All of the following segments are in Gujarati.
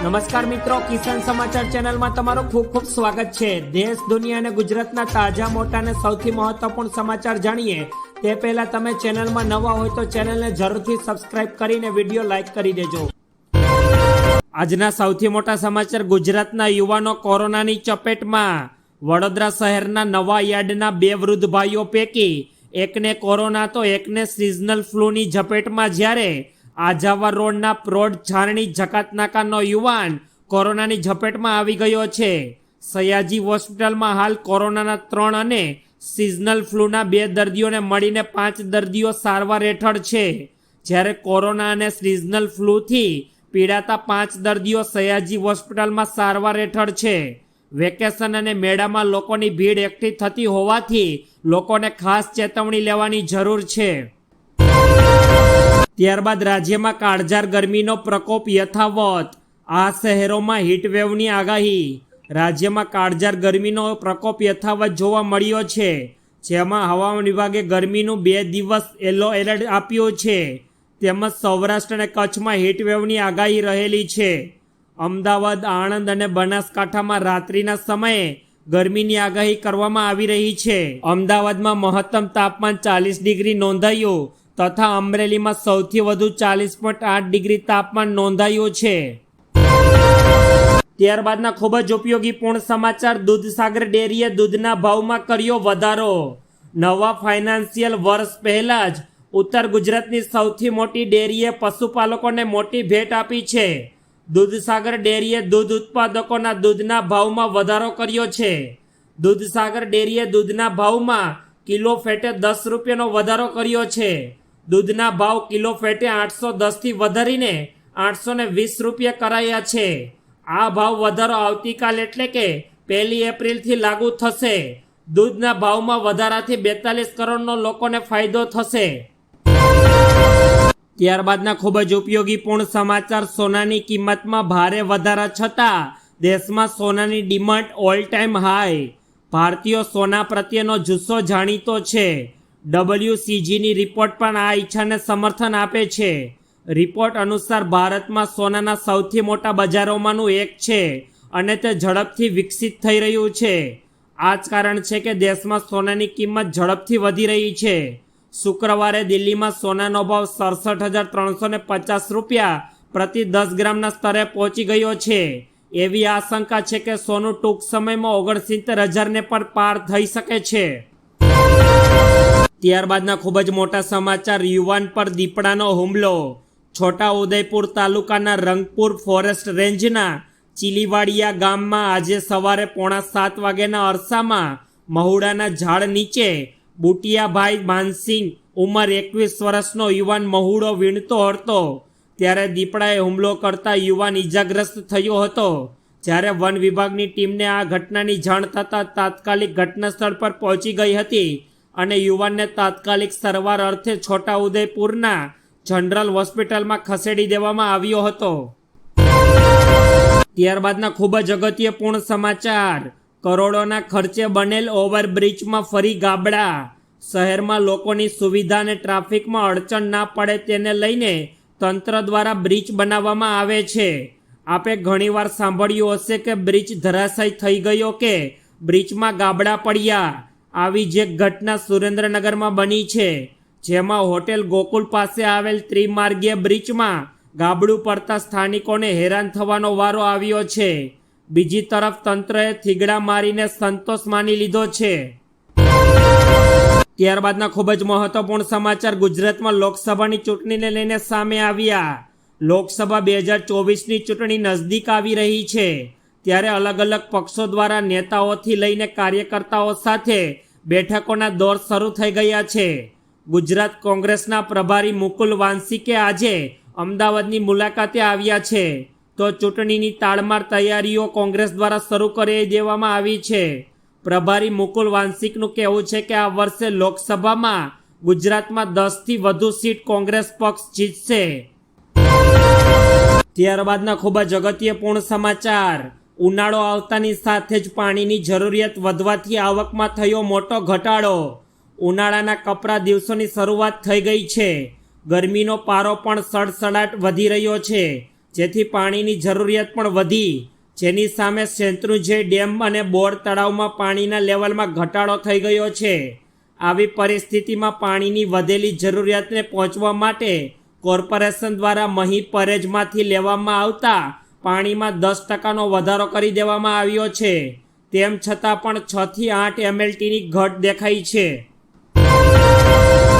નમસ્કાર મિત્રો, કિસાન સમાચાર ચેનલમાં તમારું ખૂબ ખૂબ સ્વાગત છે। દેશ, દુનિયા અને ગુજરાતના તાજા, મોટા અને સૌથી મહત્વપૂર્ણ સમાચાર જાણીએ તે પહેલા તમે ચેનલમાં નવા હોય તો ચેનલને જરૂરથી સબસ્ક્રાઇબ કરીને વિડીયો લાઈક કરી દેજો। આજના સૌથી મોટા સમાચાર। ગુજરાતના યુવાનો કોરોનાની ચપેટમાં। વડોદરા શહેરના નવા યાર્ડના 2 વૃદ્ધ ભાઈઓ પૈકી એકને કોરોના તો એકને સિઝનલ ફ્લૂની ઝપેટમાં, જ્યારે આજાવર રોડના પ્રોડ છારણી જકાતનાકાનો યુવાન કોરોનાની ઝપેટમાં આવી ગયો છે। સયાજી હોસ્પિટલમાં હાલ કોરોનાના 3 અને સિઝનલ ફ્લૂના 2 દર્દીઓને મળીને 5 દર્દીઓ સારવાર હેઠળ છે, જ્યારે કોરોના અને સિઝનલ ફ્લૂથી પીડાતા 5 દર્દીઓ સયાજી હોસ્પિટલમાં સારવાર હેઠળ છે। વેકેશન અને મેળામાં લોકોની ભીડ એકઠી થતી હોવાથી લોકોને ખાસ ચેતવણી લેવાની જરૂર છે। ત્યારબાદ રાજ્યમાં કાળઝાળ ગરમીનો પ્રકોપ યથાવત। આ શહેરોમાં હીટવેવની આગાહી। રાજ્યમાં કાળઝાળ ગરમીનો પ્રકોપ યથાવત જોવા મળ્યો છે, જેમાં હવામાન વિભાગે ગરમીનું 2 દિવસ યલો એલર્ટ આપ્યું છે, તેમજ સૌરાષ્ટ્ર અને કચ્છમાં હીટવેવની આગાહી રહેલી છે। અમદાવાદ, આણંદ અને બનાસકાંઠામાં રાત્રિના સમયે ગરમીની આગાહી કરવામાં આવી રહી છે। અમદાવાદમાં મહત્તમ તાપમાન 40 ડિગ્રી નોંધાયું તથા અમરેલીમાં સૌથી વધુ 40.8 ડિગ્રી તાપમાન નોંધાયું છે। ત્યારબાદના ખૂબ જ ઉપયોગીપૂર્ણ સમાચાર। દૂધસાગર ડેરીએ દૂધના ભાવમાં કર્યો વધારો। નવા ફાઇનાન્શિયલ વર્ષ પહેલા જ ઉત્તર ગુજરાતની સૌથી મોટી ડેરીએ પશુપાલકોને મોટી ભેટ આપી છે। દૂધસાગર ડેરીએ દૂધ ઉત્પાદકોના દૂધના ભાવમાં વધારો કર્યો છે। દૂધસાગર ડેરીએ દૂધના ભાવમાં કિલો ફેટે 10 રૂપિયાનો વધારો કર્યો છે। દૂધના ભાવ કિલો ફેટે 810થી વધારીને 820 રૂપિયા કરાયા છે। આ ભાવ વધારો આવતીકાલ એટલે કે 1 એપ્રિલથી લાગુ થશે। દૂધના ભાવમાં વધારાથી 42 કરોડનો લોકોને ફાયદો થશે। ત્યારબાદના ખૂબ જ ઉપયોગીપૂર્ણ સમાચાર। સોનાની કિંમતમાં ભારે વધારા છતાં દેશમાં સોનાની ડિમાન્ડ ઓલ ટાઈમ હાઈ। ભારતીયો સોના પ્રત્યેનો જુસ્સો જાણીતો છે। WCGની રિપોર્ટ પણ આ ઈચ્છાને સમર્થન આપે છે। રિપોર્ટ અનુસાર ભારતમાં સોનાના સૌથી મોટા બજારોમાંનું એક છે અને તે ઝડપથી વિકસિત થઈ રહ્યું છે। આ જ કારણ છે કે દેશમાં સોનાની કિંમત ઝડપથી વધી રહી છે। શુક્રવારે દિલ્હીમાં સોનાનો ભાવ 67,350 રૂપિયા પ્રતિ 10 ગ્રામના સ્તરે પહોંચી ગયો છે। એવી આશંકા છે કે સોનું ટૂંક સમયમાં 69,000ને પણ પાર થઈ શકે છે। ત્યારબાદના ખૂબ જ મોટા સમાચાર। યુવાન પર દીપડાનો હુમલો। છોટા ઉદેપુર તાલુકાના રંગપુર ફોરેસ્ટ રેન્જના ચીલીવાડિયા ગામમાં આજે સવારે 6:45 વાગ્યાના અરસામાં મહુડાના ઝાડ નીચે બુટિયાભાઈ માનસિંહ ઉંમર 21 વર્ષનો યુવાન મહુડો વીણતો હતો, ત્યારે દીપડાએ હુમલો કરતા યુવાન ઈજાગ્રસ્ત થયો હતો। જ્યારે વન વિભાગની ટીમને આ ઘટનાની જાણ થતાં તાત્કાલિક ઘટના સ્થળ પર પહોંચી ગઈ હતી અને યુવાનને તાત્કાલિક સારવાર અર્થે છોટા ઉદેપુરના જનરલ હોસ્પિટલમાં ખસેડી દેવામાં આવ્યો હતો। ત્યારબાદના ખૂબ જ અગત્યપૂર્ણ સમાચાર। કરોડોના ખર્ચે બનેલ ઓવરબ્રિજમાં ફરી ગાબડા। શહેરમાં લોકોની સુવિધા અને ટ્રાફિકમાં અડચણ ના પડે તેને લઈને તંત્ર દ્વારા બ્રિજ બનાવવામાં આવે છે। આપે ઘણીવાર સાંભળ્યું હશે કે બ્રિજ ધરાશાયી થઈ ગયો કે બ્રિજમાં ગાબડા પડ્યા। આવી જ એક ઘટના સુરેન્દ્રનગરમાં બની છે, જેમાં હોટેલ ગોકુલ પાસે આવેલ ત્રિમાર્ગીય બ્રિજમાં ગાબડું પડતા સ્થાનિકોને હેરાન થવાનો વારો આવ્યો છે। બીજી તરફ તંત્રએ થીગડા મારીને સંતોષ માની લીધો છે। ત્યારબાદના ખૂબ જ મહત્વપૂર્ણ સમાચાર। ગુજરાતમાં લોકસભાની ચૂંટણીને લઈને સામે આવ્યા। લોકસભા 2024ની ચૂંટણી નજદીક આવી રહી છે, ત્યારે અલગ અલગ પક્ષો દ્વારા નેતાઓથી લઈને કાર્યકર્તાઓ સાથે બેઠકોના દોર શરૂ થઈ ગયા છે। ગુજરાત કોંગ્રેસના પ્રભારી મુકુલ વાંસિકે આજે અમદાવાદની મુલાકાતે આવ્યા છે, તો ચૂંટણીની તાડમાર તૈયારીઓ કોંગ્રેસ દ્વારા શરૂ કરી દેવામાં આવી છે। પ્રભારી મુકુલ વાંસિકનું કહેવું છે કે આ વર્ષે લોકસભામાં ગુજરાતમાં 10થી વધુ સીટ કોંગ્રેસ પક્ષ જીતશે। ત્યારબાદના ખૂબ જ અગત્યપૂર્ણ સમાચાર। ઉનાળો આવતાની સાથે જ પાણીની જરૂરિયાત વધવાથી આવકમાં થયો મોટો ઘટાડો। ઉનાળાના કપરા દિવસોની શરૂઆત થઈ ગઈ છે। ગરમીનો પારો પણ સડસડાટ વધી રહ્યો છે, જેથી પાણીની જરૂરિયાત પણ વધી, જેની સામે શેત્રુંજય ડેમ અને બોર તળાવમાં પાણીના લેવલમાં ઘટાડો થઈ ગયો છે। આવી પરિસ્થિતિમાં પાણીની વધેલી જરૂરિયાતને પહોંચવા માટે કોર્પોરેશન દ્વારા મહી પરેજમાંથી લેવામાં આવતા પાણીમાં 10%નો વધારો કરી દેવામાં આવ્યો છે। તેમ છતાં પણ 6 થી 8 MLTની ઘટ દેખાઈ છે।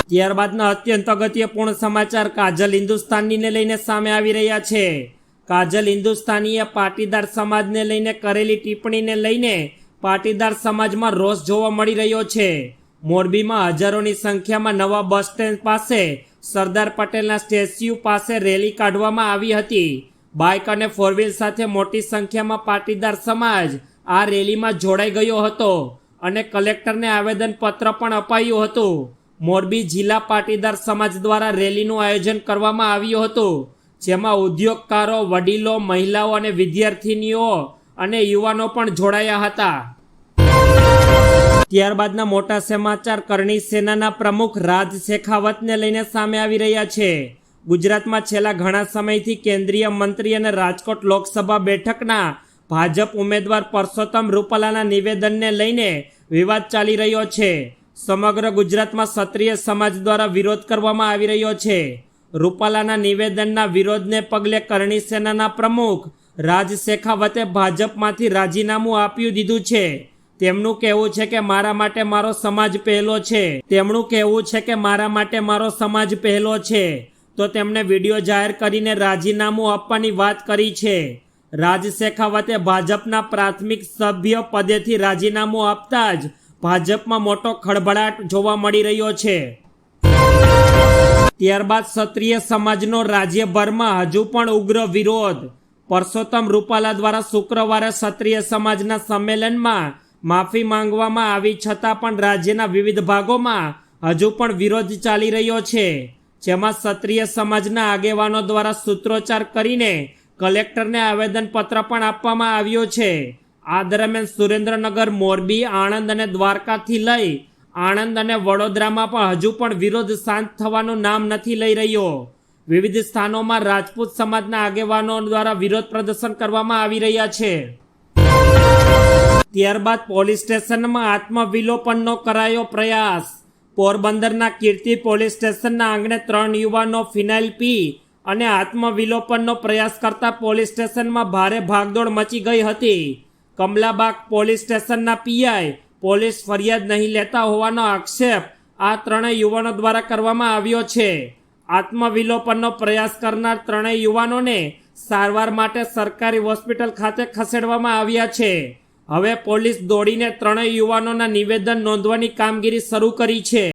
ત્યારબાદના અત્યંત અગત્યપૂર્ણ સમાચાર કાજલ હિન્દુસ્તાનીને લઈને સામે આવી રહ્યા છે। કાજલ હિન્દુસ્તાનીએ પાટીદાર સમાજને લઈને કરેલી ટિપ્પણીને લઈને પાટીદાર સમાજમાં રોષ જોવા મળી રહ્યો છે। મોરબીમાં હજારોની સંખ્યામાં નવા બસ સ્ટેન્ડ પાસે સરદાર પટેલના સ્ટેચ્યુ પાસે રેલી કાઢવામાં આવી હતી। બાઇક અને ફોર વ્હીલ સાથે મોટી સંખ્યામાં પાટીદાર સમાજ આ રેલીમાં જોડાઈ ગયો હતો અને કલેક્ટરને આવેદનપત્ર પણ અપાયું હતું। મોરબી જિલ્લા પાટીદાર સમાજ દ્વારા રેલીનું આયોજન કરવામાં આવ્યું હતું, જેમાં ઉદ્યોગકારો, વડીલો, મહિલાઓ અને વિદ્યાર્થીનીઓ અને યુવાનો પણ જોડાયા હતા। ત્યારબાદના મોટા સમાચાર કરણી સેનાના પ્રમુખ રાજ શેખાવતને લઈને સામે આવી રહ્યા છે। ગુજરાતમાં છેલ્લા ઘણા સમયથી કેન્દ્રીય મંત્રી અને રાજકોટ લોકસભા બેઠકના ભાજપ ઉમેદવાર પરસોત્તમ રૂપાલાના નિવેદનને લઈને વિવાદ ચાલી રહ્યો છે। સમગ્ર ગુજરાતમાં ક્ષત્રિય સમાજ દ્વારા વિરોધ કરવામાં આવી રહ્યો છે। રૂપાલાના નિવેદનના વિરોધને પગલે કરણી સેનાના પ્રમુખ રાજ શેખાવતે ભાજપમાંથી રાજીનામું આપ્યું દીધું છે। તેમનું કહેવું છે કે મારા માટે મારો સમાજ પહેલો છે। તો તેમણે વિડીયો જાહેર કરીને રાજીનામું આપવાની વાત કરી છે। રાજ શેખાવતે ભાજપના પ્રાથમિક સભ્ય પદેથી રાજીનામું આપતા જ ભાજપમાં મોટો ખળભળાટ જોવા મળી રહ્યો છે। ત્યારબાદ ક્ષત્રિય સમાજનો રાજ્યભરમાં હજુ પણ ઉગ્ર વિરોધ। પરસોત્તમ રૂપાલા દ્વારા શુક્રવારે ક્ષત્રિય સમાજના સંમેલનમાં માફી માંગવામાં આવી છતાં પણ રાજ્યના વિવિધ ભાગોમાં હજુ પણ વિરોધ ચાલી રહ્યો છે, જેમાં ક્ષત્રિય સમાજના આગેવાનો દ્વારા સૂત્રોચ્ચાર કરીને કલેક્ટરને આવેદનપત્ર પણ આપવામાં આવ્યો છે। આ દરમિયાન સુરેન્દ્રનગર, મોરબી, આણંદ અને દ્વારકાથી લઈ આણંદ અને વડોદરામાં પણ હજુ પણ વિરોધ શાંત થવાનું નામ નથી લઈ રહ્યો। વિવિધ સ્થાનોમાં રાજપૂત સમાજના આગેવાનો દ્વારા વિરોધ પ્રદર્શન કરવામાં આવી રહ્યા છે। ત્યારબાદ પોલીસ સ્ટેશનમાં આત્મવિલોપનનો કરાયો પ્રયાસ। પોરબંદરના કીર્તિ પોલીસ સ્ટેશનના આંગણે 3 યુવાનો ફિનાઇલ પી અને આત્મવિલોપનનો પ્રયાસ કરતા પોલીસ સ્ટેશનમાં ભારે ભાગદોડ મચી ગઈ હતી। કમલાબાગ પોલીસ સ્ટેશનના પીઆઈ પોલીસ ફરિયાદ નહીં લેતા હોવાનો આક્ષેપ આ 3 યુવાનો દ્વારા કરવામાં આવ્યો છે। આત્મવિલોપનનો પ્રયાસ કરનાર 3 યુવાનોને સારવાર માટે સરકારી હોસ્પિટલ ખાતે ખસેડવામાં આવ્યા છે। હવે પોલીસ દોડીને 3 યુવાનોના નિવેદન નોંધવાની કામગીરી શરૂ કરી છે।